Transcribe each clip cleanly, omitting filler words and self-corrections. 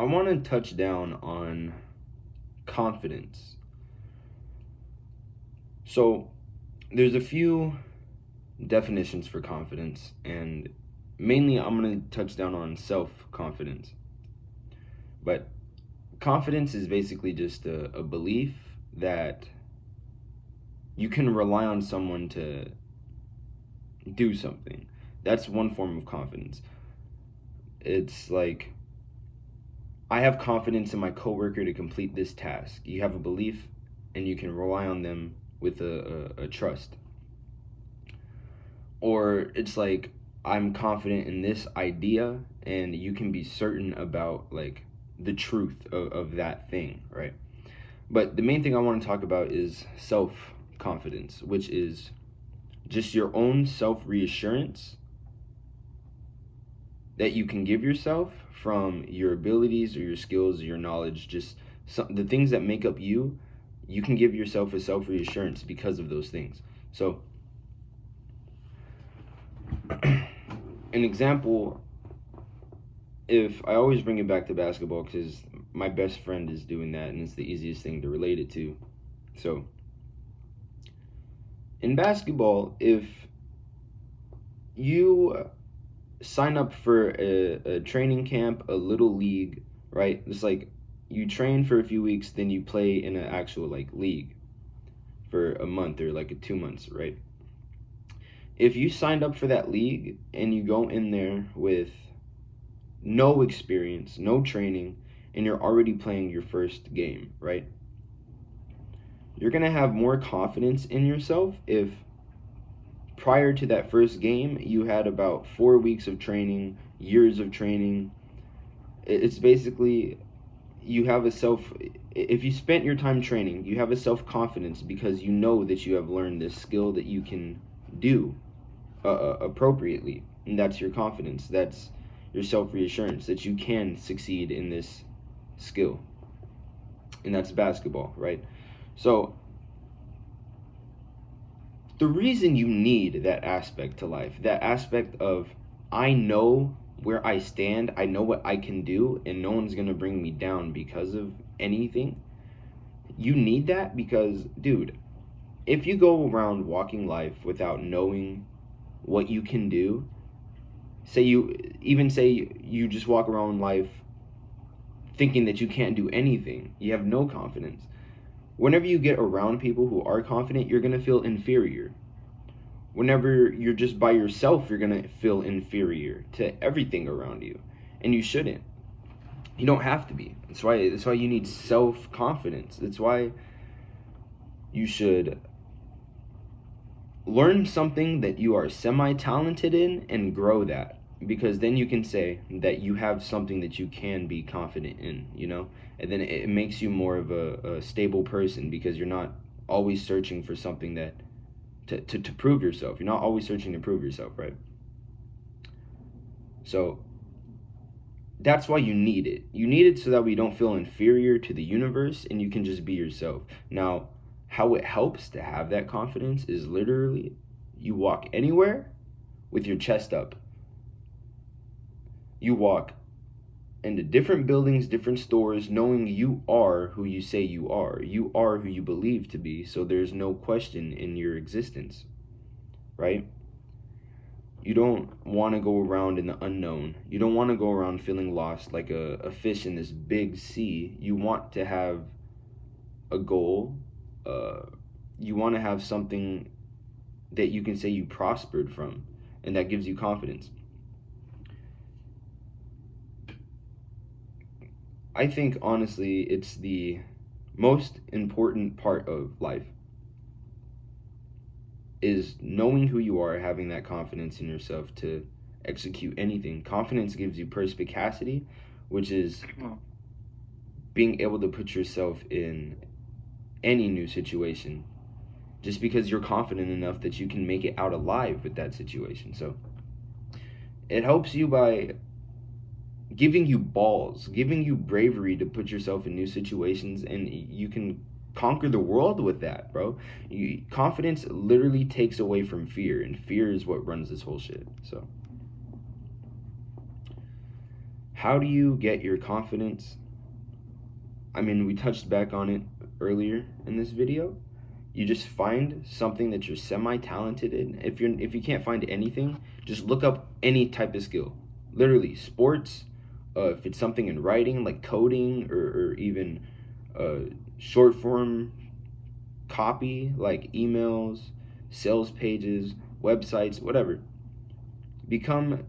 I want to touch down on confidence. So, there's a few definitions for confidence, and mainly I'm going to touch down on self confidence. But confidence is basically just a belief that you can rely on someone to do something. That's one form of confidence. It's like, I have confidence in my coworker to complete this task. You have a belief and you can rely on them with a trust. Or it's like, I'm confident in this idea and you can be certain about like the truth of that thing, right? But the main thing I want to talk about is self confidence, which is just your own self reassurance that you can give yourself from your abilities or your skills or your knowledge, just the things that make up you. You can give yourself a self reassurance because of those things. So, an example, if I always bring it back to basketball because my best friend is doing that and it's the easiest thing to relate it to. So, in basketball, if you sign up for a training camp, a little league, right? It's like you train for a few weeks, then you play in an actual like league for a month or like 2 months, right? If you signed up for that league and you go in there with no experience, no training, and you're already playing your first game, right? You're going to have more confidence in yourself if prior to that first game you had about 4 weeks of training, years of training. It's basically, you have a if you spent your time training, you have a self-confidence because you know that you have learned this skill that you can do appropriately, and that's your confidence. That's your self-reassurance that you can succeed in this skill, and that's basketball, right? So the reason you need that aspect to life, that aspect of, I know where I stand, I know what I can do, and no one's gonna bring me down because of anything. You need that because, dude, if you go around walking life without knowing what you can do, say you just walk around life thinking that you can't do anything, you have no confidence. Whenever you get around people who are confident, you're going to feel inferior. Whenever you're just by yourself, you're going to feel inferior to everything around you. And you shouldn't. You don't have to be. That's why you need self-confidence. That's why you should learn something that you are semi-talented in and grow that, because then you can say that you have something that you can be confident in, and then it makes you more of a stable person because you're not always searching for something that to prove yourself. You're not always searching to prove yourself, right? So that's why you need it. You need it so that we don't feel inferior to the universe and you can just be yourself. Now, how it helps to have that confidence is literally you walk anywhere with your chest up. You walk into different buildings, different stores, knowing you are who you say you are. You are who you believe to be, so there's no question in your existence, right? You don't want to go around in the unknown. You don't want to go around feeling lost like a fish in this big sea. You want to have a goal. You want to have something that you can say you prospered from, and that gives you confidence. I think, honestly, it's the most important part of life, is knowing who you are, having that confidence in yourself to execute anything. Confidence gives you perspicacity, which is being able to put yourself in any new situation just because you're confident enough that you can make it out alive with that situation. So it helps you by giving you balls, giving you bravery to put yourself in new situations, and you can conquer the world with that, bro. Confidence literally takes away from fear, and fear is what runs this whole shit. So How do you get your confidence? I mean, we touched back on it earlier in this video. You just find something that you're semi-talented in. If you can't find anything, just look up any type of skill. Literally, sports, if it's something in writing like coding, or even short form copy like emails, sales pages, websites, whatever. Become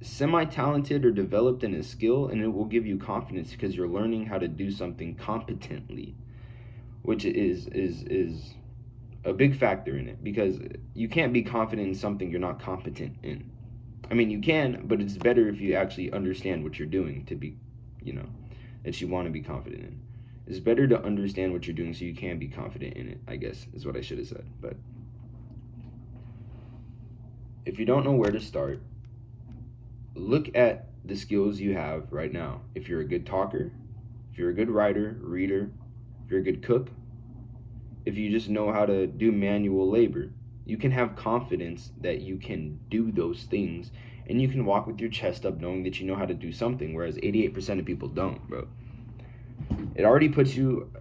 semi-talented or developed in a skill, and it will give you confidence because you're learning how to do something competently, which is a big factor in it, because you can't be confident in something you're not competent in. I mean, you can, but it's better if you actually understand what you're doing to be, that you want to be confident in. It's better to understand what you're doing so you can be confident in it, I guess, is what I should have said. But if you don't know where to start, look at the skills you have right now. If you're a good talker, if you're a good writer, reader, if you're a good cook, if you just know how to do manual labor, you can have confidence that you can do those things, and you can walk with your chest up knowing that you know how to do something, whereas 88% of people don't, bro. It already puts you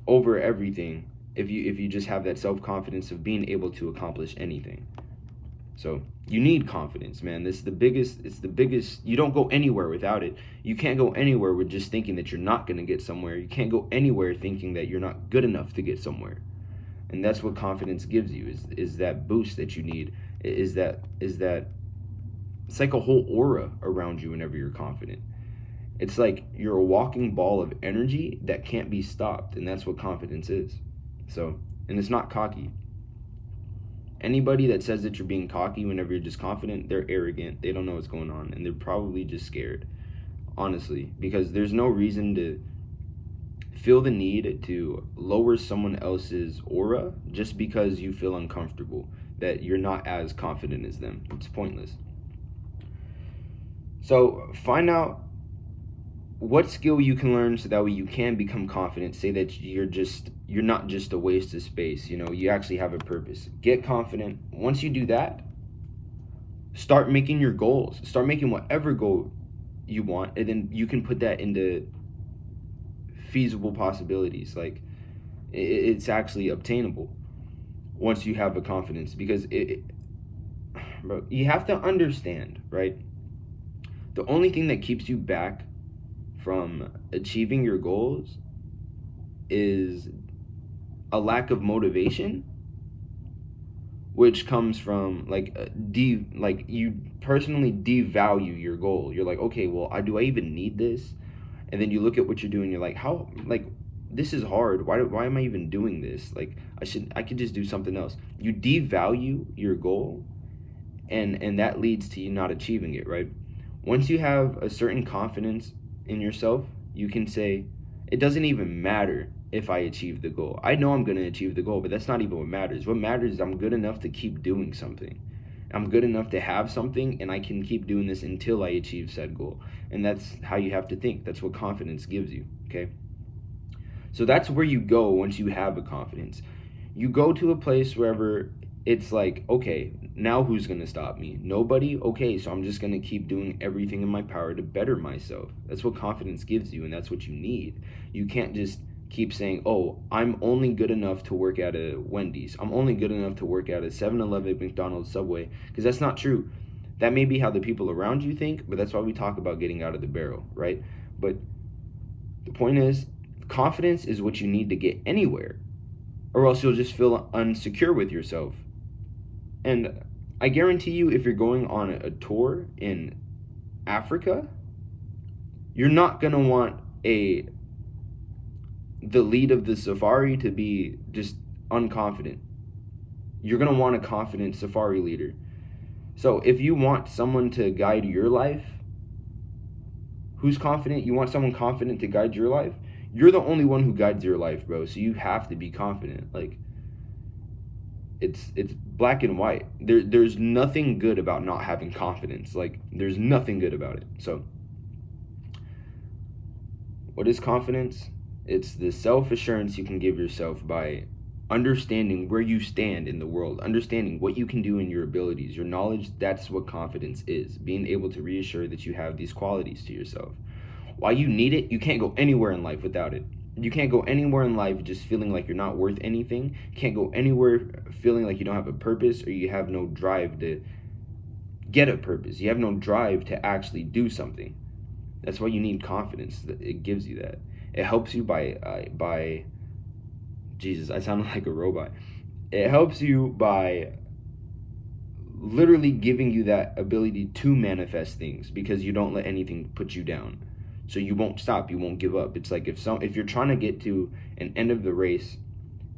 over everything if you just have that self-confidence of being able to accomplish anything. So you need confidence, man. It's the biggest. You don't go anywhere without it. You can't go anywhere with just thinking that you're not going to get somewhere. You can't go anywhere thinking that you're not good enough to get somewhere. And that's what confidence gives you, is that boost that you need. Is that it's like a whole aura around you whenever you're confident. It's like you're a walking ball of energy that can't be stopped, and that's what confidence is. So, and it's not cocky. Anybody that says that you're being cocky whenever you're just confident, they're arrogant. They don't know what's going on, and they're probably just scared, honestly, because there's no reason to feel the need to lower someone else's aura just because you feel uncomfortable, that you're not as confident as them. It's pointless. So find out what skill you can learn so that way you can become confident. Say that you're not just a waste of space. You actually have a purpose. Get confident. Once you do that, start making your goals. Start making whatever goal you want, and then you can put that into feasible possibilities. Like, it's actually obtainable once you have a confidence, because bro, you have to understand, right? The only thing that keeps you back from achieving your goals is a lack of motivation, which comes from you personally devalue your goal. You're like, okay, well, do I even need this? And then you look at what you're doing, you're like, how, this is hard. Why am I even doing this? Like, I could just do something else. You devalue your goal, and that leads to you not achieving it, right? Once you have a certain confidence in yourself, you can say, it doesn't even matter if I achieve the goal. I know I'm going to achieve the goal, but that's not even what matters. What matters is I'm good enough to keep doing something. I'm good enough to have something, and I can keep doing this until I achieve said goal. And that's how you have to think. That's what confidence gives you, okay? So that's where you go once you have a confidence. You go to a place wherever it's like, okay, now who's going to stop me? Nobody? Okay, so I'm just going to keep doing everything in my power to better myself. That's what confidence gives you, and that's what you need. You can't just keep saying, oh, I'm only good enough to work at a Wendy's. I'm only good enough to work at a 7-Eleven, McDonald's, Subway, because that's not true. That may be how the people around you think, but that's why we talk about getting out of the barrel, right? But the point is, confidence is what you need to get anywhere, or else you'll just feel unsecure with yourself. And I guarantee you, if you're going on a tour in Africa, you're not going to want the lead of the safari to be just unconfident. You're going to want a confident safari leader. So if you want someone to guide your life, who's confident, you want someone confident to guide your life, you're the only one who guides your life, bro. So you have to be confident. Like, it's black and white. There's nothing good about not having confidence. Like, there's nothing good about it. So what is confidence? It's the self-assurance you can give yourself by understanding where you stand in the world, understanding what you can do in your abilities, your knowledge. That's what confidence is. Being able to reassure that you have these qualities to yourself. Why you need it, you can't go anywhere in life without it. You can't go anywhere in life just feeling like you're not worth anything. You can't go anywhere feeling like you don't have a purpose, or you have no drive to get a purpose. You have no drive to actually do something. That's why you need confidence. It gives you that. It helps you by Jesus, I sounded like a robot. It helps you by literally giving you that ability to manifest things, because you don't let anything put you down. So you won't stop, you won't give up. It's like if you're trying to get to an end of the race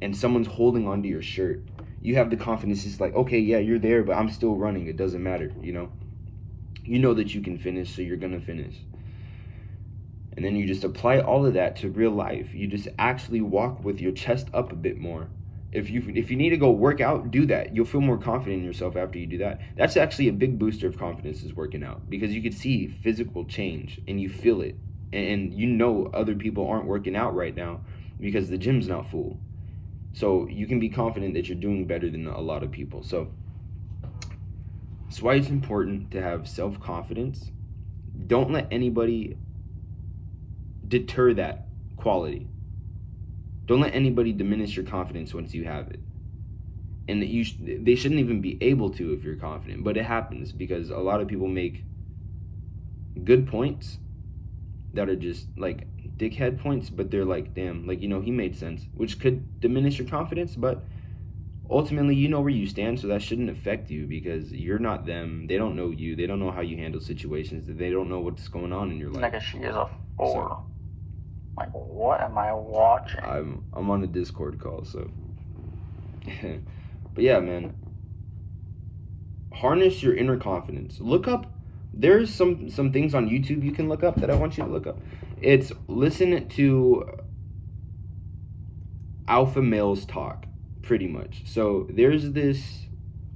and someone's holding onto your shirt, you have the confidence. It's like, okay, yeah, you're there, but I'm still running. It doesn't matter, you know that you can finish, so you're gonna finish. And then you just apply all of that to real life. You just actually walk with your chest up a bit more. If you need to go work out, do that. You'll feel more confident in yourself after you do that. That's actually a big booster of confidence, is working out, because you can see physical change and you feel it. And you know other people aren't working out right now because the gym's not full. So you can be confident that you're doing better than a lot of people. So that's why it's important to have self-confidence. Don't let anybody deter that quality. Don't let anybody diminish your confidence once you have it. And they shouldn't even be able to if you're confident, but it happens because a lot of people make good points that are just like dickhead points, but they're like, damn, like, he made sense, which could diminish your confidence, but ultimately you know where you stand, so that shouldn't affect you because you're not them. They don't know you. They don't know how you handle situations. They don't know what's going on in your life. Nigga, she is a 4. Like, what am I watching? I'm on a Discord call, so. But yeah, man. Harness your inner confidence. Look up. There's some things on YouTube you can look up that I want you to look up. It's listen to alpha males talk, pretty much. So there's this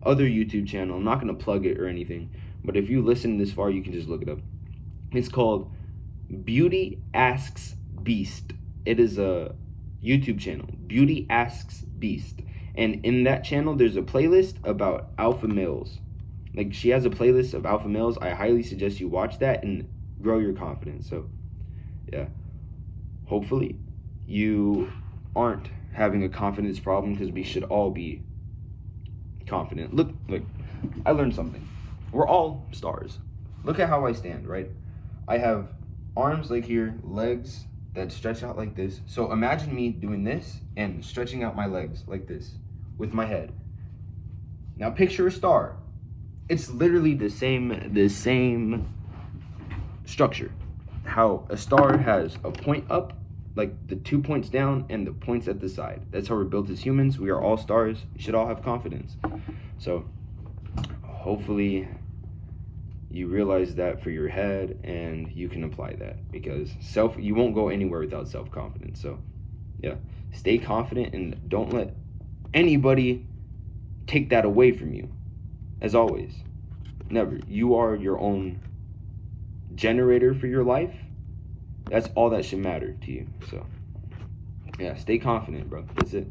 other YouTube channel. I'm not going to plug it or anything, but if you listen this far, you can just look it up. It's called Beauty Asks Beast. It is a YouTube channel, Beauty Asks Beast, and in that channel there's a playlist about alpha males. Like, she has a playlist of alpha males. I highly suggest you watch that and grow your confidence. So yeah, hopefully you aren't having a confidence problem, because we should all be confident. Look, I learned something. We're all stars. Look at how I stand, right? I have arms like here, legs that stretch out like this. So imagine me doing this and stretching out my legs like this with my head. Now picture a star. It's literally the same structure. How a star has a point up, like the 2 points down, and the points at the side. That's how we're built as humans. We are all stars. We should all have confidence. So hopefully you realize that for your head and you can apply that, because you won't go anywhere without self-confidence. So yeah, stay confident and don't let anybody take that away from you. As always, never. You are your own generator for your life. That's all that should matter to you. So yeah, stay confident, bro. That's it.